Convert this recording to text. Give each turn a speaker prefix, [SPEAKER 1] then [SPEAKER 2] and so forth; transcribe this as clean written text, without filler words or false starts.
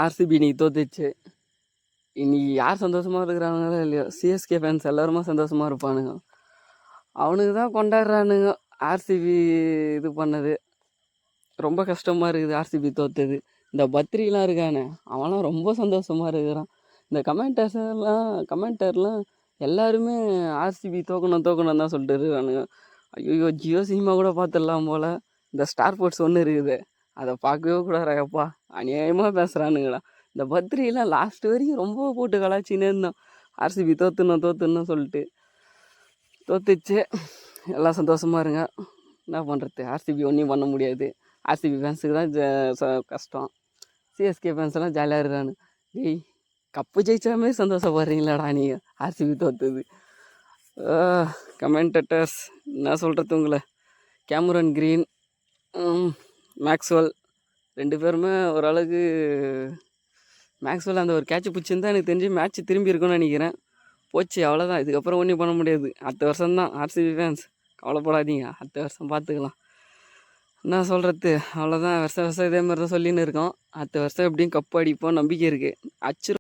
[SPEAKER 1] RCB இன்னைக்கு தோத்துச்சு. இன்னைக்கு யார் சந்தோஷமாக இருக்கிறானுங்களோ இல்லையோ, சிஎஸ்கே ஃபேன்ஸ் எல்லாருமே சந்தோஷமாக இருப்பானுங்க. அவனுக்கு தான் கொண்டாடுறானுங்க ஆர்சிபி இது பண்ணது. ரொம்ப கஷ்டமாக இருக்குது ஆர்சிபி தோத்தது. இந்த பத்ரிலாம் இருக்கானே, அவன்லாம் ரொம்ப சந்தோஷமாக இருக்கிறான். இந்த கமெண்டர்லாம் எல்லாருமே ஆர்சிபி தோக்கணும் தான் சொல்லிட்டு இருக்கானுங்க. ஐயோ, ஜியோ சினிமா கூட பார்த்துடலாம் போல். இந்த ஸ்டார் ஸ்போர்ட்ஸ் ஒன்று இருக்குது, அதை பார்க்கவே கூடாதுப்பா. அநியாயமாக பேசுகிறானுங்கடா. இந்த பத்ரிலாம் லாஸ்ட் வரைக்கும் ரொம்ப போட்டு கலாச்சின்னே இருந்தான். ஆர்சிபி தோத்துணும் சொல்லிட்டு. தோத்துச்சு. எல்லாம் சந்தோஷமாக இருங்க. என்ன பண்ணுறது, ஆர்சிபி ஒன்றும் பண்ண முடியாது. ஆர்சிபி ஃபேன்ஸுக்கு தான் கஷ்டம். சிஎஸ்கே ஃபேன்ஸ்லாம் ஜாலியாக இருக்கிறானு. டேய், கப்பு ஜெயிச்ச மாதிரி சந்தோஷப்படுறீங்களாடா நீங்கள் ஆர்சிபி தோத்துது. கமெண்டட்டர்ஸ் என்ன சொல்கிறது உங்களை, கேமரன் கிரீன், மேக்ஸ்வெல் 2 பேருமே ஓரளவுக்கு. மேக்ஸ்வெல் அந்த ஒரு கேட்ச் பிடிச்சிருந்தா எனக்கு தெரிஞ்சு மேட்ச் திரும்பி இருக்கும்னு நினைக்கிறேன். போச்சு, அவ்வளோதான். இதுக்கப்புறம் ஒன்றும் பண்ண முடியாது. அடுத்த வருஷம்தான் ஆர்சிபி ஃபேன்ஸ், கவலைப்படாதீங்க. அடுத்த வருஷம் பார்த்துக்கலாம். என்ன சொல்கிறது, அவ்வளோதான். வருஷம் இதே மாதிரி தான் சொல்லின்னு இருக்கோம். அடுத்த வருஷம் எப்படியும் கப்பு அடிப்போம், நம்பிக்கை இருக்குது. அச்சு